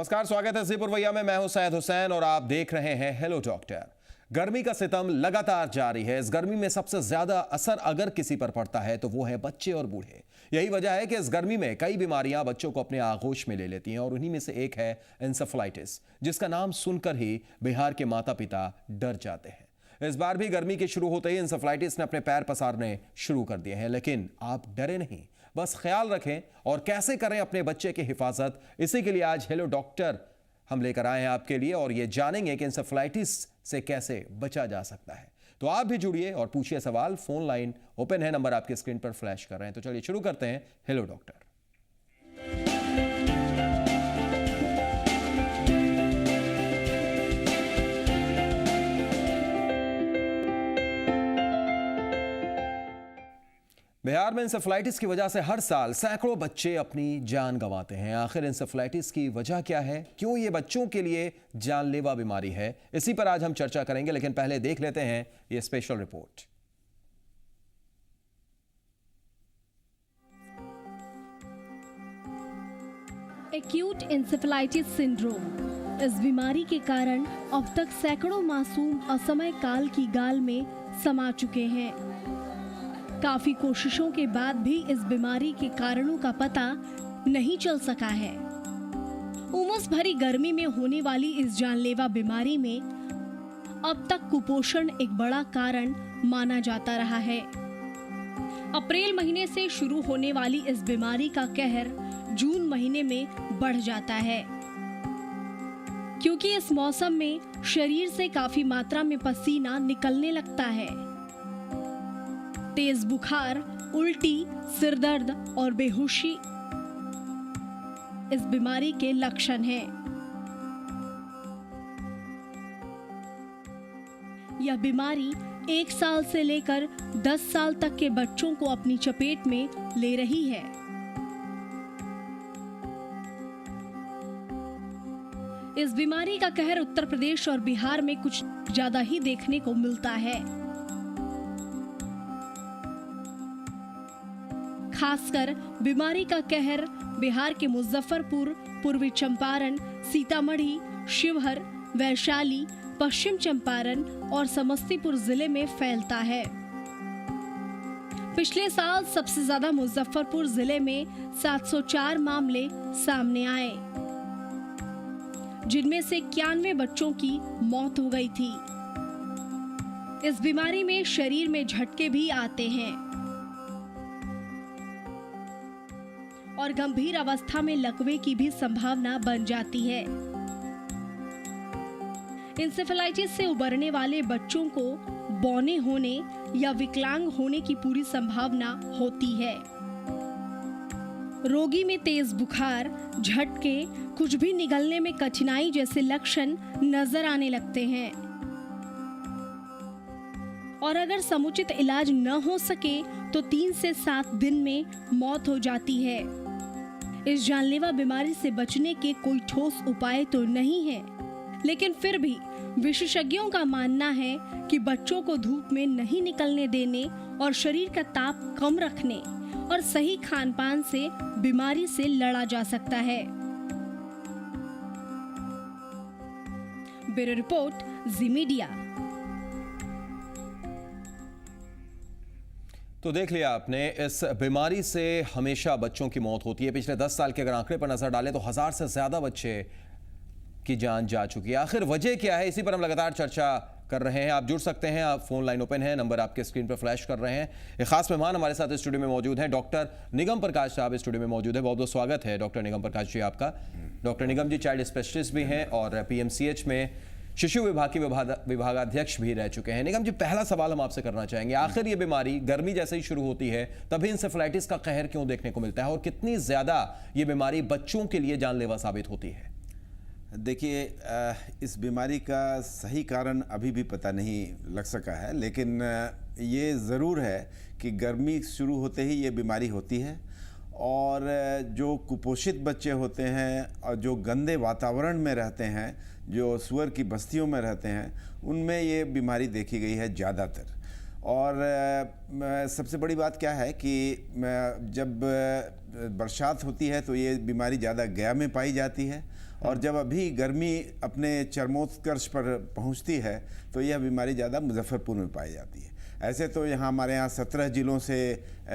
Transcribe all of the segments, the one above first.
नमस्कार, स्वागत है ज़ीपुर वैया में। मैं हूं सैयद हुसैन और आप देख रहे हैं हेलो डॉक्टर। गर्मी का सितम लगातार जारी है। इस गर्मी में सबसे ज्यादा असर अगर किसी पर पड़ता है तो वो है बच्चे और बूढ़े। यही वजह है कि इस गर्मी में कई बीमारियां बच्चों को अपने आगोश में ले लेती हैं और उन्हीं में से एक है एन्सेफेलाइटिस, जिसका नाम सुनकर ही बिहार के माता पिता डर जाते हैं। इस बार भी गर्मी के शुरू होते ही एन्सेफेलाइटिस ने अपने पैर पसारने शुरू कर दिए हैं, लेकिन आप डरे नहीं, बस ख्याल रखें और कैसे करें अपने बच्चे की हिफाजत। इसी के लिए आज हेलो डॉक्टर हम लेकर आए हैं आपके लिए और ये जानेंगे कि एन्सेफेलाइटिस से कैसे बचा जा सकता है। तो आप भी जुड़िए और पूछिए सवाल। फोन लाइन ओपन है, नंबर आपके स्क्रीन पर फ्लैश कर रहे हैं। तो चलिए शुरू करते हैं हेलो डॉक्टर। बिहार में एन्सेफेलाइटिस की वजह से हर साल सैकड़ों बच्चे अपनी जान गंवाते हैं। आखिर एन्सेफेलाइटिस की वजह क्या है, क्यों ये बच्चों के लिए जानलेवा बीमारी है, इसी पर आज हम चर्चा करेंगे। लेकिन पहले देख लेते हैं ये special report. Acute encephalitis syndrome. इस बीमारी के कारण अब तक सैकड़ों मासूम असमय काल की गाल में समा चुके हैं। काफी कोशिशों के बाद भी इस बीमारी के कारणों का पता नहीं चल सका है। उमस भरी गर्मी में होने वाली इस जानलेवा बीमारी में अब तक कुपोषण एक बड़ा कारण माना जाता रहा है। अप्रैल महीने से शुरू होने वाली इस बीमारी का कहर जून महीने में बढ़ जाता है, क्योंकि इस मौसम में शरीर से काफी मात्रा में पसीना निकलने लगता है। तेज बुखार, उल्टी, सिरदर्द और बेहोशी इस बीमारी के लक्षण हैं। यह बीमारी 1 साल से लेकर 10 साल तक के बच्चों को अपनी चपेट में ले रही है। इस बीमारी का कहर उत्तर प्रदेश और बिहार में कुछ ज्यादा ही देखने को मिलता है। खासकर बीमारी का कहर बिहार के मुजफ्फरपुर, पूर्वी चंपारण, सीतामढ़ी, शिवहर, वैशाली, पश्चिम चंपारण और समस्तीपुर जिले में फैलता है। पिछले साल सबसे ज्यादा मुजफ्फरपुर जिले में 704 मामले सामने आए, जिनमें से 91 बच्चों की मौत हो गई थी। इस बीमारी में शरीर में झटके भी आते हैं और गंभीर अवस्था में लकवे की भी संभावना बन जाती है। एन्सेफेलाइटिस से उबरने वाले बच्चों को बौने होने या विकलांग होने की पूरी संभावना होती है। रोगी में तेज बुखार, झटके, कुछ भी निगलने में कठिनाई जैसे लक्षण नजर आने लगते हैं और अगर समुचित इलाज न हो सके तो 3 से 7 दिन में मौत हो जाती है। इस जानलेवा बीमारी से बचने के कोई ठोस उपाय तो नहीं है, लेकिन फिर भी विशेषज्ञों का मानना है कि बच्चों को धूप में नहीं निकलने देने और शरीर का ताप कम रखने और सही खान-पान से बीमारी से लड़ा जा सकता है। ब्यूरो रिपोर्ट, जी मीडिया। तो देख लिया आपने, इस बीमारी से हमेशा बच्चों की मौत होती है। पिछले 10 साल के अगर आंकड़े पर नजर डालें तो 1000 से ज्यादा बच्चे की जान जा चुकी है। आखिर वजह क्या है, इसी पर हम लगातार चर्चा कर रहे हैं। आप जुड़ सकते हैं, आप फोन लाइन ओपन है, नंबर आपके स्क्रीन पर फ्लैश कर रहे हैं। एक खास मेहमान हमारे साथ स्टूडियो में मौजूद हैं, डॉक्टर निगम प्रकाश साहब स्टूडियो में मौजूद है। बहुत बहुत स्वागत है डॉक्टर निगम प्रकाश जी आपका। डॉक्टर निगम जी चाइल्ड स्पेशलिस्ट भी हैं और पीएमसीएच में शिशु विभाग के विभागाध्यक्ष भी रह चुके हैं। निगम जी, पहला सवाल हम आपसे करना चाहेंगे, आखिर ये बीमारी गर्मी जैसे ही शुरू होती है तभी एन्सेफेलाइटिस का कहर क्यों देखने को मिलता है और कितनी ज्यादा ये बीमारी बच्चों के लिए जानलेवा साबित होती है? देखिए, इस बीमारी का सही कारण अभी भी पता नहीं लग सका है, लेकिन ये ज़रूर है कि गर्मी शुरू होते ही ये बीमारी होती है और जो कुपोषित बच्चे होते हैं और जो गंदे वातावरण में रहते हैं, जो सुअर की बस्तियों में रहते हैं, उनमें ये बीमारी देखी गई है ज़्यादातर। और सबसे बड़ी बात क्या है कि जब बरसात होती है तो ये बीमारी ज़्यादा गया में पाई जाती है और जब अभी गर्मी अपने चरमोत्कर्ष पर पहुंचती है तो यह बीमारी ज़्यादा मुजफ्फरपुर में पाई जाती है। ऐसे तो यहाँ हमारे यहाँ 17 जिलों से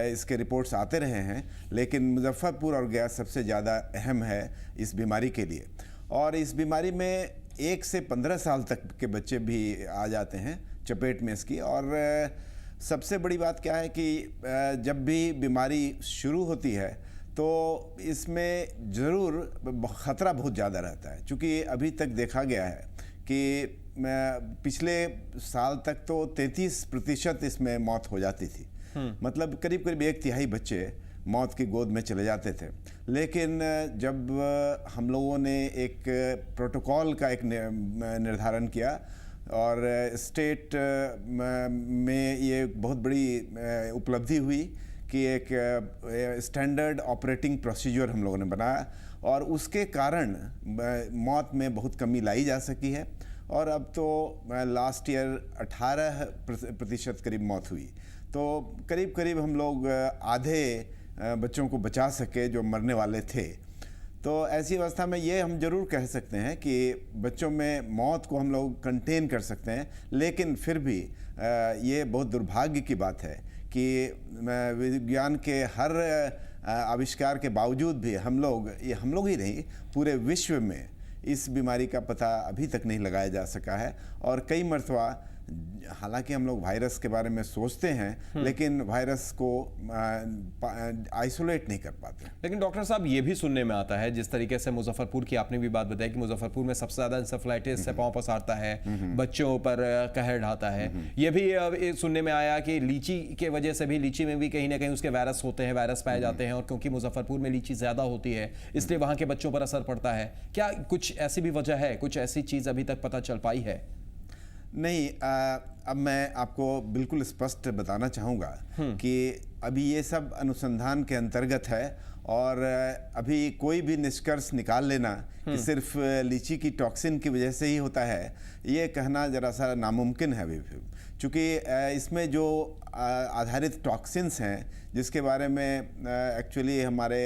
इसके रिपोर्ट्स आते रहे हैं, लेकिन मुजफ्फरपुर और गया सबसे ज़्यादा अहम है इस बीमारी के लिए। और इस बीमारी में 1 से 15 साल तक के बच्चे भी आ जाते हैं चपेट में इसकी। और सबसे बड़ी बात क्या है कि जब भी बीमारी शुरू होती है तो इसमें ज़रूर ख़तरा बहुत ज़्यादा रहता है, क्योंकि अभी तक देखा गया है कि पिछले साल तक तो 33% इसमें मौत हो जाती थी। मतलब करीब करीब 1/3 बच्चे मौत की गोद में चले जाते थे। लेकिन जब हम लोगों ने एक प्रोटोकॉल का एक निर्धारण किया और स्टेट में ये बहुत बड़ी उपलब्धि हुई कि एक स्टैंडर्ड ऑपरेटिंग प्रोसीजर हम लोगों ने बनाया और उसके कारण मौत में बहुत कमी लाई जा सकी है। और अब तो लास्ट ईयर 18% करीब मौत हुई, तो करीब करीब हम लोग आधे बच्चों को बचा सके जो मरने वाले थे। तो ऐसी अवस्था में ये हम जरूर कह सकते हैं कि बच्चों में मौत को हम लोग कंटेन कर सकते हैं, लेकिन फिर भी ये बहुत दुर्भाग्य की बात है कि विज्ञान के हर आविष्कार के बावजूद भी हम लोग ही नहीं, पूरे विश्व में इस बीमारी का पता अभी तक नहीं लगाया जा सका है। और कई मरतबा हालांकि हम लोग वायरस के बारे में सोचते हैं, लेकिन वायरस को आइसोलेट नहीं कर पाते। लेकिन डॉक्टर साहब, ये भी सुनने में आता है, जिस तरीके से मुजफ्फरपुर की आपने भी बात बताई कि मुजफ्फरपुर में सबसे ज्यादा इंसेफ्लाइटिस से पांव पसारता है, बच्चों पर कहर ढाता है। ये भी सुनने में आया कि लीची के वजह से भी, लीची में भी कहीं ना कहीं उसके वायरस होते हैं, वायरस पाए जाते हैं, और क्योंकि मुजफ्फरपुर में लीची ज्यादा होती है इसलिए वहां के बच्चों पर असर पड़ता है। क्या कुछ ऐसी भी वजह है, कुछ ऐसी चीज अभी तक पता चल पाई है? नहीं, अब मैं आपको बिल्कुल स्पष्ट बताना चाहूँगा कि अभी ये सब अनुसंधान के अंतर्गत है और अभी कोई भी निष्कर्ष निकाल लेना कि सिर्फ लीची की टॉक्सिन की वजह से ही होता है, ये कहना ज़रा सा नामुमकिन है अभी भी। चूँकि इसमें जो आधारित टॉक्सिन्स हैं जिसके बारे में एक्चुअली हमारे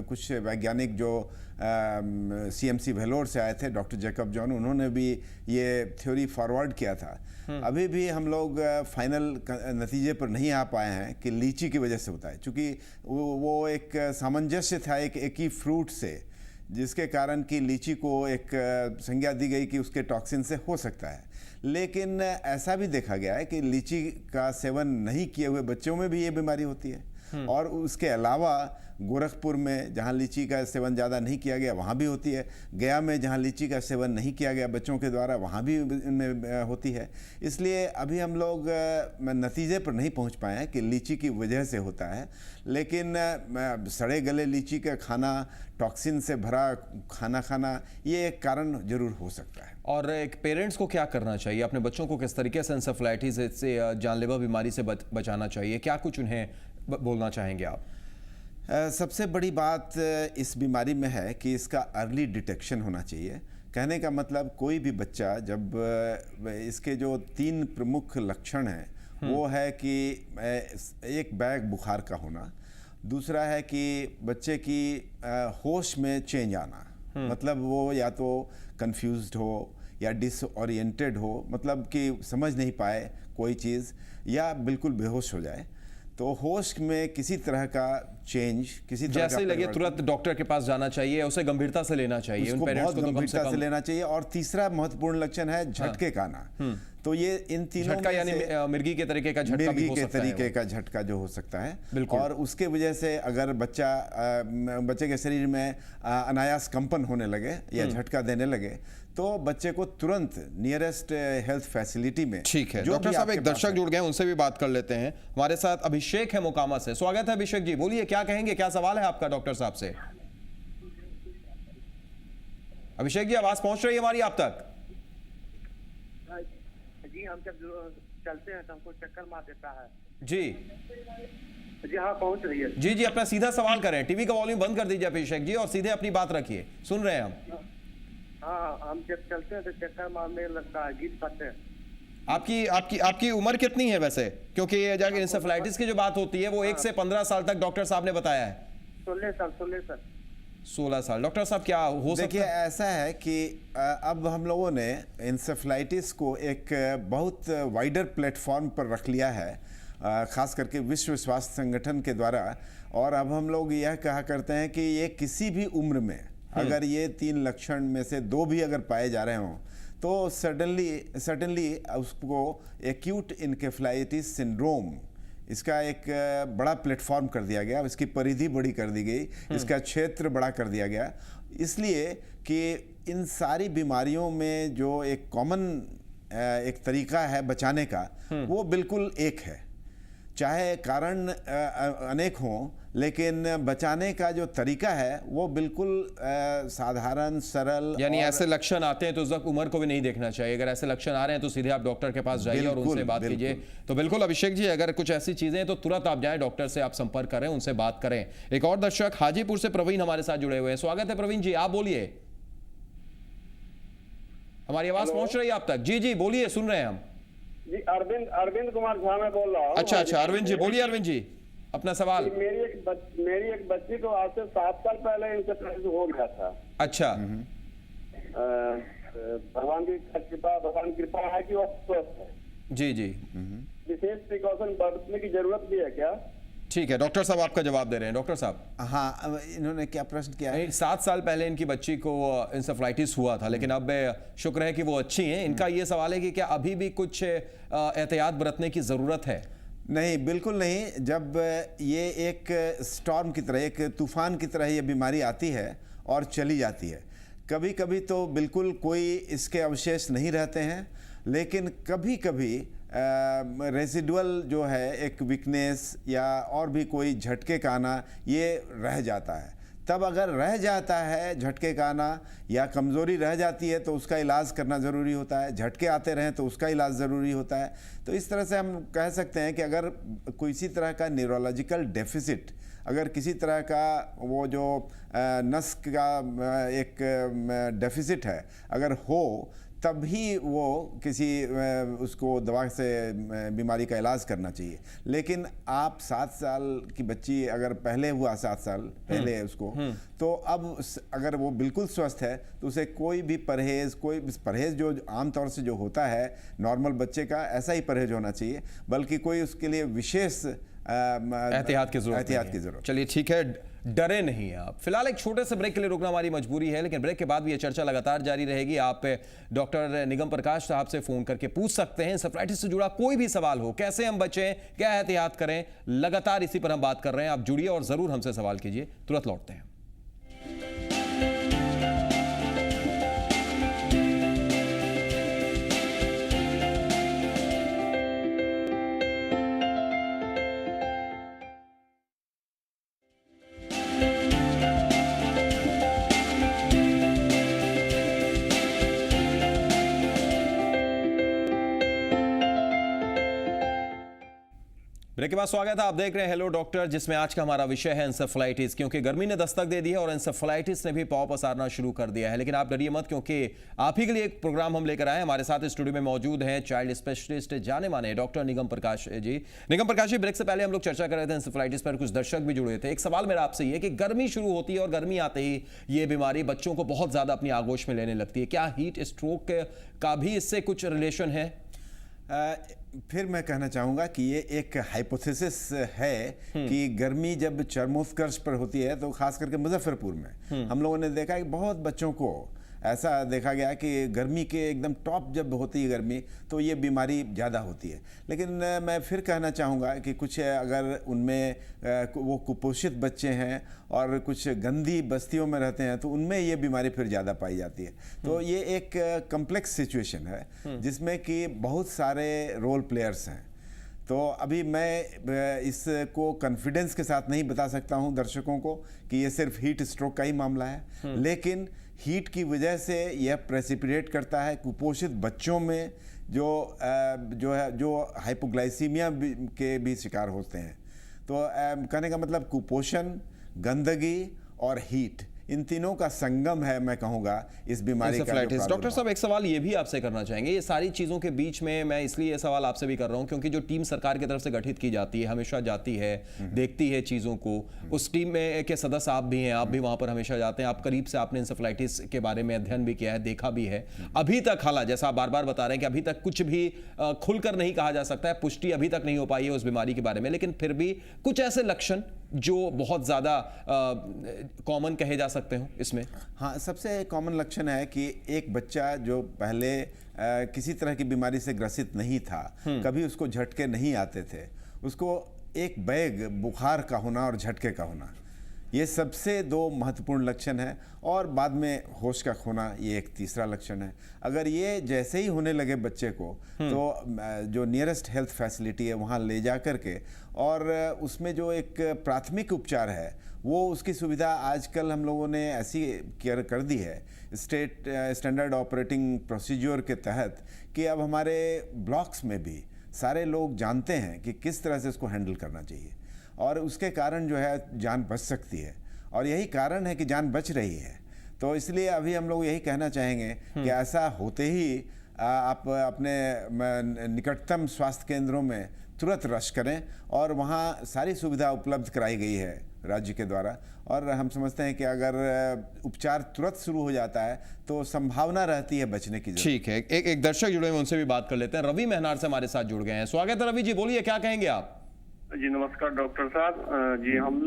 कुछ वैज्ञानिक जो CMC वेलोर से आए थे, डॉक्टर जैकब जॉन, उन्होंने भी ये थ्योरी फॉरवर्ड किया था। अभी भी हम लोग फाइनल नतीजे पर नहीं आ पाए हैं कि लीची की वजह से होता है, क्योंकि वो एक सामंजस्य था एक ही फ्रूट से, जिसके कारण कि लीची को एक संज्ञा दी गई कि उसके टॉक्सिन से हो सकता है। लेकिन ऐसा भी देखा गया है कि लीची का सेवन नहीं किए हुए बच्चों में भी ये बीमारी होती है। और उसके अलावा गोरखपुर में जहाँ लीची का सेवन ज़्यादा नहीं किया गया वहाँ भी होती है, गया में जहाँ लीची का सेवन नहीं किया गया बच्चों के द्वारा वहाँ भी इनमें होती है। इसलिए अभी हम लोग नतीजे पर नहीं पहुँच पाए हैं कि लीची की वजह से होता है, लेकिन सड़े गले लीची का खाना, टॉक्सिन से भरा खाना खाना, ये एक कारण जरूर हो सकता है। और एक पेरेंट्स को क्या करना चाहिए, अपने बच्चों को किस तरीके से इंसेफ्लाइटिस से जानलेवा बीमारी से बचाना चाहिए, क्या कुछ उन्हें बोलना चाहेंगे आप? सबसे बड़ी बात इस बीमारी में है कि इसका अर्ली डिटेक्शन होना चाहिए। कहने का मतलब कोई भी बच्चा जब इसके जो 3 प्रमुख लक्षण हैं वो है कि एक बैग बुखार का होना, दूसरा है कि बच्चे की होश में चेंज आना, मतलब वो या तो कंफ्यूज्ड हो या डिसओरिएंटेड हो, मतलब कि समझ नहीं पाए कोई चीज़, या बिल्कुल बेहोश हो जाए। तो होश में किसी तरह का चेंज, किसी तरह जैसे लगे तुरंत डॉक्टर के पास जाना चाहिए, उसे गंभीरता से लेना चाहिए, उसको बहुत गंभीरता से लेना चाहिए। और तीसरा महत्वपूर्ण लक्षण है झटके का आना। तो ये इन तीनों झटका यानी मिर्गी के तरीके का झटका भी हो सकता है, तरीके का झटका जो हो सकता है। और उसके वजह से अगर बच्चे के शरीर में अनायास कंपन होने लगे या झटका देने लगे तो बच्चे को तुरंत नियरेस्ट हेल्थ फैसिलिटी में। ठीक है डॉक्टर साहब, एक दर्शक जुड़ गए, उनसे भी बात कर लेते हैं। हमारे साथ अभिषेक है मोकामा से। स्वागत है अभिषेक जी, बोलिए क्या कहेंगे, क्या सवाल है आपका डॉक्टर साहब से? अभिषेक जी, आवाज पहुंच रही है हमारी आप तक? जी, हम जब चलते हैं तो हमको चक्कर मार देता है। जी हाँ, पहुंच रही है। जी, अपना सीधा सवाल करें, टीवी का वॉल्यूम बंद कर दीजिए अभिषेक जी और सीधे अपनी बात रखिए, सुन रहे हैं हम। हाँ, हम जब चलते हैं तो चक्कर मारने लगता है, गिर पाते हैं। आपकी उम्र कितनी है वैसे? क्योंकि ये जाके इंसेफ्लाइटिस की जो बात होती है वो 1 से 15 साल तक डॉक्टर साहब ने बताया है। 16 साल। 16 साल। डॉक्टर साहब क्या हो सकता देखिए, है? ऐसा है कि अब हम लोगों ने इंसेफ्लाइटिस को एक बहुत वाइडर प्लेटफॉर्म पर रख लिया है, खास करके विश्व स्वास्थ्य संगठन के द्वारा। और अब हम लोग यह कहा करते हैं कि ये किसी भी उम्र में अगर ये 3 लक्षण में से 2 भी अगर पाए जा रहे हों तो सडनली उसको एक्यूट इनकेफ्लाइटिस सिंड्रोम, इसका एक बड़ा प्लेटफॉर्म कर दिया गया, इसकी परिधि बड़ी कर दी गई, इसका क्षेत्र बड़ा कर दिया गया, इसलिए कि इन सारी बीमारियों में जो एक कॉमन एक तरीका है बचाने का, वो बिल्कुल एक है। चाहे कारण अनेक हों, लेकिन बचाने का जो तरीका है वो बिल्कुल साधारण, सरल। यानी ऐसे लक्षण आते हैं तो उस वक्त उम्र को भी नहीं देखना चाहिए। अगर ऐसे लक्षण आ रहे हैं तो सीधे आप डॉक्टर के पास जाइए और उनसे बात कीजिए। तो बिल्कुल अभिषेक जी, अगर कुछ ऐसी चीजें हैं तो तुरंत आप जाएं, डॉक्टर से आप संपर्क करें, उनसे बात करें। एक और दर्शक हाजीपुर से प्रवीण हमारे साथ जुड़े हुए हैं। स्वागत है प्रवीण जी, आप बोलिए, हमारी आवाज पहुंच रही है आप तक? जी जी बोलिए, सुन रहे हैं हम जी। अरविंद कुमार झा मैं बोल रहा हूँ। अच्छा, अरविंद जी बोलिए। अरविंद जी, अपना सवाल। मेरी एक बच्ची को आज से 7 साल पहले इंसेफ्लाइटिस हो गया था। अच्छा। भगवान की कृपा है कि वो स्वस्थ है। जी जी, विशेष प्रिकॉशन बरतने की जरूरत भी है क्या? ठीक है, डॉक्टर साहब आपका जवाब दे रहे हैं। डॉक्टर साहब, हाँ, अब इन्होंने क्या प्रश्न किया है? 7 साल पहले इनकी बच्ची को इंसेफ्लाइटिस हुआ था, लेकिन अब शुक्र है कि वो अच्छी हैं। इनका ये सवाल है कि क्या अभी भी कुछ एहतियात बरतने की ज़रूरत है? नहीं, बिल्कुल नहीं। जब ये एक स्टॉर्म की तरह, एक तूफान की तरह ये बीमारी आती है और चली जाती है। कभी कभी तो बिल्कुल कोई इसके अवशेष नहीं रहते हैं, लेकिन कभी कभी रेसिडुअल जो है एक वीकनेस या और भी कोई झटके का आना, ये रह जाता है। तब अगर रह जाता है झटके का आना या कमज़ोरी रह जाती है तो उसका इलाज करना ज़रूरी होता है। झटके आते रहें तो उसका इलाज ज़रूरी होता है। तो इस तरह से हम कह सकते हैं कि अगर किसी तरह का न्यूरोलॉजिकल डेफिसिट, अगर किसी तरह का वो जो नस का एक डेफिसिट है अगर हो, तभी वो किसी उसको दवा से बीमारी का इलाज करना चाहिए। लेकिन आप 7 साल की बच्ची अगर पहले हुआ 7 साल पहले उसको, तो अब अगर वो बिल्कुल स्वस्थ है तो उसे कोई भी परहेज जो आमतौर से जो होता है नॉर्मल बच्चे का, ऐसा ही परहेज होना चाहिए, बल्कि कोई उसके लिए विशेष एहतियात की जरूरत। चलिए ठीक है, डरे नहीं आप। फिलहाल एक छोटे से ब्रेक के लिए रुकना हमारी मजबूरी है, लेकिन ब्रेक के बाद भी ये चर्चा लगातार जारी रहेगी। आप डॉक्टर निगम प्रकाश साहब से फोन करके पूछ सकते हैं, इंसेफ्लाइटिस से जुड़ा कोई भी सवाल हो, कैसे हम बचें, क्या एहतियात करें, लगातार इसी पर हम बात कर रहे हैं। आप जुड़िए और जरूर हमसे सवाल कीजिए। तुरंत लौटते हैं। ब्रेक के बाद स्वागत है, आप देख रहे हैं हेलो डॉक्टर, जिसमें आज का हमारा विषय है इंसेफ्लाइटिस। क्योंकि गर्मी ने दस्तक दे दी है और इंसेफ्लाइटिस ने भी पांव पसारना शुरू कर दिया है। लेकिन आप डरिए मत, क्योंकि आप ही के लिए एक प्रोग्राम हम लेकर आए। हमारे साथ स्टूडियो में मौजूद हैं चाइल्ड स्पेशलिस्ट जाने माने डॉक्टर निगम प्रकाश जी। निगम प्रकाश जी, ब्रेक से पहले हम लोग चर्चा कर रहे थे इंसेफ्लाइटिस पर, कुछ दर्शक भी जुड़े थे। एक सवाल मेरा आपसे ये कि गर्मी शुरू होती है और गर्मी आते ही ये बीमारी बच्चों को बहुत ज्यादा अपनी आगोश में लेने लगती है। क्या हीट स्ट्रोक का भी इससे कुछ रिलेशन है? फिर मैं कहना चाहूँगा कि ये एक हाइपोथेसिस है कि गर्मी जब चरमोत्कर्ष पर होती है, तो खास करके मुजफ्फरपुर में हम लोगों ने देखा कि बहुत बच्चों को ऐसा देखा गया कि गर्मी के एकदम टॉप जब होती है गर्मी, तो ये बीमारी ज़्यादा होती है। लेकिन मैं फिर कहना चाहूँगा कि कुछ अगर उनमें वो कुपोषित बच्चे हैं और कुछ गंदी बस्तियों में रहते हैं, तो उनमें ये बीमारी फिर ज़्यादा पाई जाती है। तो ये एक कम्प्लेक्स सिचुएशन है जिसमें कि बहुत सारे रोल प्लेयर्स हैं। तो अभी मैं इसको कॉन्फिडेंस के साथ नहीं बता सकता हूं दर्शकों को कि ये सिर्फ हीट स्ट्रोक का ही मामला है, लेकिन हीट की वजह से यह प्रेसिपिटेट करता है कुपोषित बच्चों में जो हाइपोग्लाइसीमिया के भी शिकार होते हैं। तो कहने का मतलब कुपोषण, गंदगी और हीट, इन तीनों का संगम है, मैं कहूँगा, इस बीमारी का जो डॉक्टर प्रादुर्भाव। साहब, एक सवाल ये भी आपसे करना चाहेंगे। ये सारी चीज़ों के बीच में मैं इसलिए ये सवाल आपसे भी कर रहा हूँ क्योंकि जो टीम सरकार की तरफ से गठित की जाती है, हमेशा जाती है, देखती है चीज़ों को, उस टीम में के सदस्य आप भी हैं, आप भी वहाँ पर हमेशा जाते हैं, आप करीब से आपने इंसेफ्लाइटिस के बारे में अध्ययन भी किया है, देखा भी है। अभी तक हालांकि जैसा आप बार बार बता रहे हैं कि अभी तक कुछ भी खुलकर नहीं कहा जा सकता है, पुष्टि अभी तक नहीं हो पाई है उस बीमारी के बारे में, लेकिन फिर भी कुछ ऐसे लक्षण जो बहुत ज़्यादा कॉमन कहे जा सकते हो इसमें? हाँ, सबसे कॉमन लक्षण है कि एक बच्चा जो पहले किसी तरह की बीमारी से ग्रसित नहीं था, कभी उसको झटके नहीं आते थे, उसको एक बैग बुखार का होना और झटके का होना, ये सबसे दो महत्वपूर्ण लक्षण है। और बाद में होश का खोना, ये एक तीसरा लक्षण है। अगर ये जैसे ही होने लगे बच्चे को, तो जो नियरेस्ट हेल्थ फैसिलिटी है वहाँ ले जा कर के, और उसमें जो एक प्राथमिक उपचार है वो उसकी सुविधा आजकल हम लोगों ने ऐसी कर दी है स्टेट स्टैंडर्ड ऑपरेटिंग प्रोसीजर के तहत, कि अब हमारे ब्लॉक्स में भी सारे लोग जानते हैं कि किस तरह से इसको हैंडल करना चाहिए, और उसके कारण जो है जान बच सकती है, और यही कारण है कि जान बच रही है। तो इसलिए अभी हम लोग यही कहना चाहेंगे कि ऐसा होते ही आप अपने निकटतम स्वास्थ्य केंद्रों में तुरंत रश करें, और वहाँ सारी सुविधा उपलब्ध कराई गई है राज्य के द्वारा, और हम समझते हैं कि अगर उपचार तुरंत शुरू हो जाता है तो संभावना रहती है बचने की। ठीक है, एक दर्शक जुड़े हैं, उनसे भी बात कर लेते हैं। रवि मेहनार से हमारे साथ जुड़ गए हैं। स्वागत है रवि जी, बोलिए क्या कहेंगे आप? जी नमस्कार डॉक्टर साहब। जी हम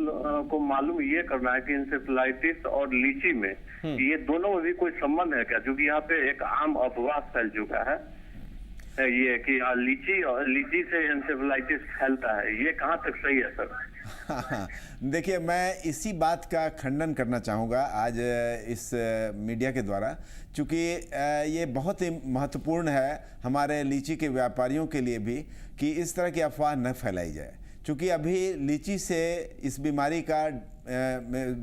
को मालूम ये करना है कि इंसेफ्लाइटिस और लीची में ये दोनों में भी कोई संबंध है क्या? क्योंकि यहाँ पे एक आम अफवाह फैल चुका है ये कि लीची से इंसेफ्लाइटिस फैलता है, ये कहाँ तक सही है सर? देखिए, मैं इसी बात का खंडन करना चाहूँगा आज इस मीडिया के द्वारा, क्योंकि ये बहुत ही महत्वपूर्ण है हमारे लीची के व्यापारियों के लिए भी कि इस तरह की अफवाह न फैलाई जाए, क्योंकि अभी लीची से इस बीमारी का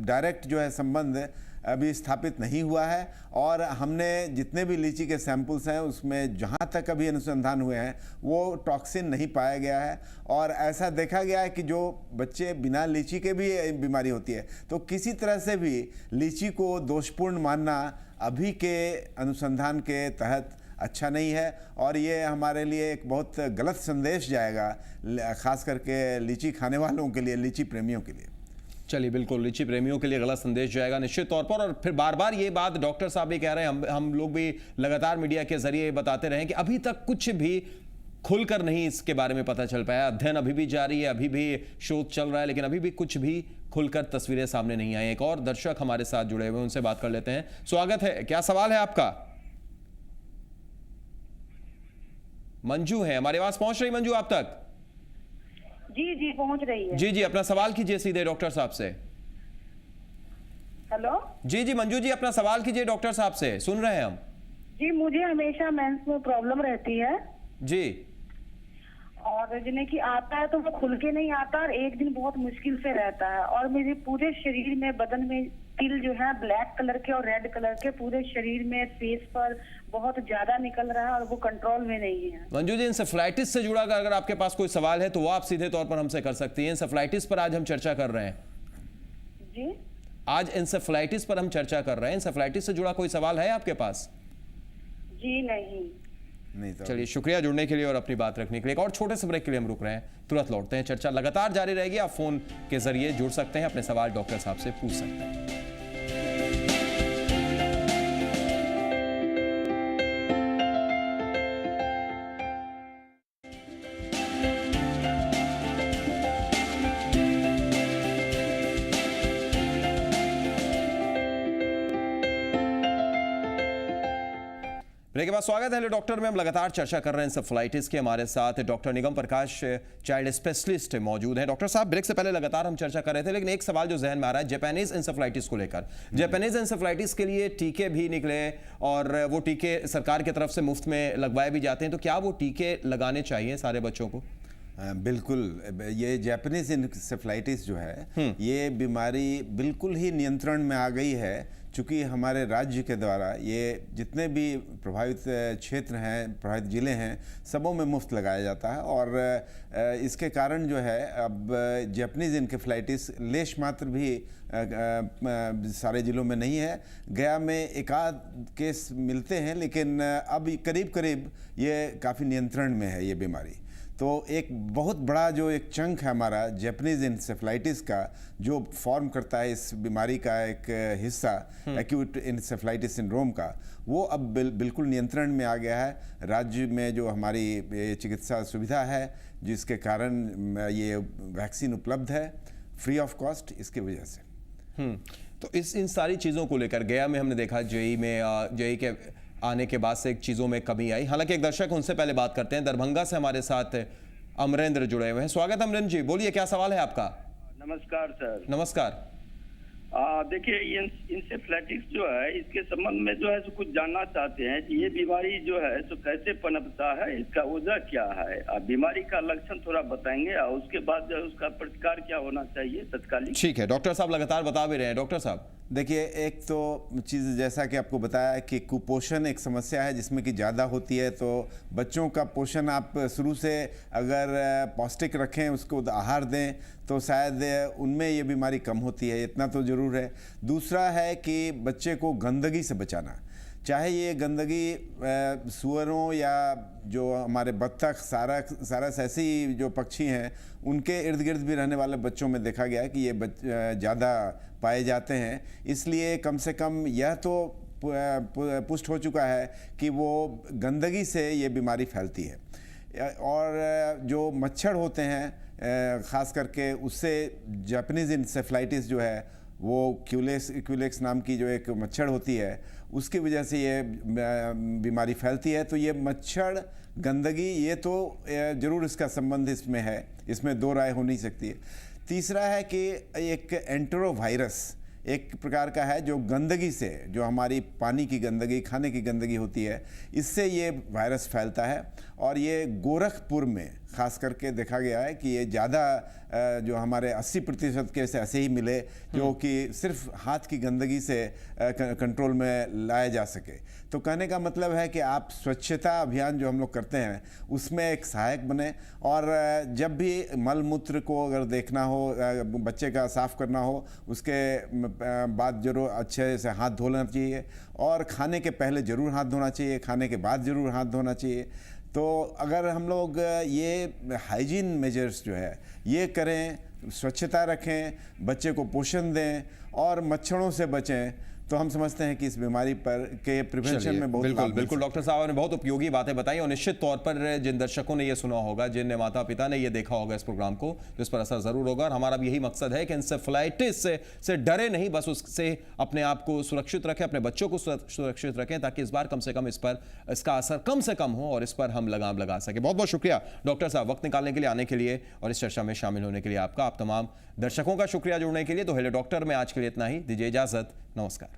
डायरेक्ट जो है संबंध अभी स्थापित नहीं हुआ है, और हमने जितने भी लीची के सैंपल्स हैं उसमें जहाँ तक अभी अनुसंधान हुए हैं वो टॉक्सिन नहीं पाया गया है, और ऐसा देखा गया है कि जो बच्चे बिना लीची के भी बीमारी होती है, तो किसी तरह से भी लीची को दोषपूर्ण मानना अभी के अनुसंधान के तहत अच्छा नहीं है, और ये हमारे लिए एक बहुत गलत संदेश जाएगा, खास करके लीची खाने वालों के लिए, लीची प्रेमियों के लिए। चलिए, बिल्कुल लीची प्रेमियों के लिए गलत संदेश जाएगा निश्चित तौर पर। और फिर बार बार ये बात डॉक्टर साहब भी कह रहे हैं, हम लोग भी लगातार मीडिया के जरिए बताते रहे कि अभी तक कुछ भी खुलकर नहीं इसके बारे में पता चल पाया। अध्ययन अभी भी जारी है, अभी भी शोध चल रहा है, लेकिन अभी भी कुछ भी खुलकर तस्वीरें सामने नहीं आई। एक और दर्शक हमारे साथ जुड़े हुए, उनसे बात कर लेते हैं। स्वागत है, क्या सवाल है आपका? मंजू है, हमारी आवाज पहुंच रही मंजू आप तक? जी जी पहुंच रही है। जी जी, अपना सवाल कीजिए सीधे डॉक्टर साहब से। हेलो। जी जी मंजू जी, अपना सवाल कीजिए डॉक्टर साहब से, सुन रहे हैं हम। जी, मुझे हमेशा मेंस में प्रॉब्लम रहती है जी, और जिन्हें कि आता है तो वो खुल के नहीं आता, और एक दिन बहुत मुश्किल से रहता है, और मेरे पूरे शरीर में, बदन में तिल जो है ब्लैक कलर के और रेड कलर के पूरे शरीर में, फेस पर बहुत ज्यादा निकल रहा है, और वो कंट्रोल में नहीं है। मंजू जी, इंसेफ्लाइटिस से जुड़ा अगर आपके पास कोई सवाल है तो वो आप सीधे तौर पर हमसे कर सकती हैं। इंसेफ्लाइटिस पर आज हम चर्चा कर रहे हैं। जी, आज इंसेफ्लाइटिस पर हम चर्चा कर रहे हैं। इंसेफ्लाइटिस से जुड़ा कोई सवाल है आपके पास? जी नहीं। तो चलिए, शुक्रिया जुड़ने के लिए और अपनी बात रखने के लिए। एक और छोटे से ब्रेक के लिए हम रुक रहे हैं, तुरंत लौटते हैं। चर्चा लगातार जारी रहेगी, आप फोन के जरिए जुड़ सकते हैं, अपने सवाल डॉक्टर साहब से पूछ सकते हैं। ब्रेक के बाद स्वागत है हेलो डॉक्टर में। हम लगातार चर्चा कर रहे हैं इंसेफ्लाइटिस की। हमारे साथ डॉक्टर निगम प्रकाश, चाइल्ड स्पेशलिस्ट, मौजूद हैं। डॉक्टर साहब, ब्रेक से पहले लगातार हम चर्चा कर रहे थे, लेकिन एक सवाल जो जहन में आ रहा है जापानीज इंसेफ्लाइटिस को लेकर। जापानीज इंसेफ्लाइटिस के लिए टीके भी निकले, और वो टीके सरकार की तरफ से मुफ्त में लगवाए भी जाते हैं, तो क्या वो टीके लगाने चाहिए सारे बच्चों को? बिल्कुल, ये जापानीज इंसेफ्लाइटिस जो है, ये बीमारी बिल्कुल ही नियंत्रण में आ गई है, चूँकि हमारे राज्य के द्वारा ये जितने भी प्रभावित क्षेत्र हैं, प्रभावित ज़िले हैं, सबों में मुफ्त लगाया जाता है। और इसके कारण जो है अब जैपनीज़ इंसेफेलाइटिस लेश मात्र भी सारे ज़िलों में नहीं है। गया में एक आध केस मिलते हैं, लेकिन अब करीब करीब ये काफ़ी नियंत्रण में है ये बीमारी। तो एक बहुत बड़ा जो एक चंक है हमारा जैपनीज़ इंसेफेलाइटिस का, जो फॉर्म करता है इस बीमारी का एक हिस्सा एक्यूट इंसेफेलाइटिस सिंड्रोम का, वो अब बिल्कुल नियंत्रण में आ गया है। राज्य में जो हमारी चिकित्सा सुविधा है, जिसके कारण ये वैक्सीन उपलब्ध है फ्री ऑफ कॉस्ट, इसकी वजह से। तो इन सारी चीज़ों को लेकर गया में हमने देखा जेई के आने के बाद से एक चीज़ों में कमी आई। हालांकि एक दर्शक, उनसे पहले बात करते हैं। दरभंगा से हमारे साथ अमरेंद्र जुड़े हुए हैं। स्वागत अमरेंद्र जी, बोलिए क्या सवाल है आपका। नमस्कार सर। नमस्कार। देखिए, ये इंसेफेलाइटिस जो है, इसके संबंध में जो है सो कुछ जानना चाहते हैं कि ये बीमारी जो है सो कैसे पनपता है, इसका वजह क्या है। आप बीमारी का लक्षण थोड़ा बताएंगे और उसके बाद जो है उसका प्रतिकार क्या होना चाहिए तत्कालिक। ठीक है, डॉक्टर साहब लगातार बता भी रहे हैं। डॉक्टर साहब देखिए, एक तो चीज़ जैसा कि आपको बताया कि कुपोषण एक समस्या है जिसमें कि ज़्यादा होती है। तो बच्चों का पोषण आप शुरू से अगर पौष्टिक रखें, उसको आहार दें, तो शायद उनमें ये बीमारी कम होती है, इतना तो ज़रूर है। दूसरा है कि बच्चे को गंदगी से बचाना, चाहे ये गंदगी सुअरों या जो हमारे बत्तख, सारस ऐसी जो पक्षी हैं, उनके इर्द गिर्द भी रहने वाले बच्चों में देखा गया है कि ये ज़्यादा पाए जाते हैं। इसलिए कम से कम यह तो पुष्ट हो चुका है कि वो गंदगी से ये बीमारी फैलती है। और जो मच्छर होते हैं ख़ास करके, उससे जापानीज़ इंसेफेलाइटिस जो है, वो क्यूलेक्स नाम की जो एक मच्छर होती है, उसकी वजह से ये बीमारी फैलती है। तो ये मच्छर, गंदगी, ये तो ज़रूर इसका संबंध इसमें है, इसमें दो राय हो नहीं सकती है। तीसरा है कि एक एंटेरोवायरस एक प्रकार का है जो गंदगी से, जो हमारी पानी की गंदगी, खाने की गंदगी होती है, इससे ये वायरस फैलता है। और ये गोरखपुर में ख़ास करके देखा गया है कि ये ज़्यादा जो हमारे 80% केस ऐसे ही मिले जो कि सिर्फ हाथ की गंदगी से कंट्रोल में लाया जा सके। तो कहने का मतलब है कि आप स्वच्छता अभियान जो हम लोग करते हैं उसमें एक सहायक बने। और जब भी मल मूत्र को अगर देखना हो, बच्चे का साफ़ करना हो, उसके बाद जरूर अच्छे से हाथ धोना चाहिए। और खाने के पहले ज़रूर हाथ धोना चाहिए, खाने के बाद ज़रूर हाथ धोना चाहिए। तो अगर हम लोग ये हाइजीन मेजर्स जो है ये करें, स्वच्छता रखें, बच्चे को पोषण दें और मच्छरों से बचें, तो हम समझते हैं कि इस बीमारी पर के प्रिवेंशन में बहुत बिल्कुल डॉक्टर साहब ने बहुत उपयोगी बातें बताई। और निश्चित तौर पर जिन दर्शकों ने ये सुना होगा, जिन माता पिता ने ये देखा होगा इस प्रोग्राम को, तो इस पर असर जरूर होगा। और हमारा भी यही मकसद है कि इंसेफेलाइटिस से डरे नहीं, बस उससे अपने आप को सुरक्षित रखें, अपने बच्चों को सुरक्षित रखें, ताकि इस बार कम से कम इसका असर कम से कम हो और इस पर हम लगाम लगा सके। बहुत बहुत शुक्रिया डॉक्टर साहब, वक्त निकालने के लिए, आने के लिए और इस चर्चा में शामिल होने के लिए आपका। आप तमाम दर्शकों का शुक्रिया जुड़ने के लिए। तो हेलो डॉक्टर में आज के लिए इतना ही, दीजिए इजाजत, नमस्कार।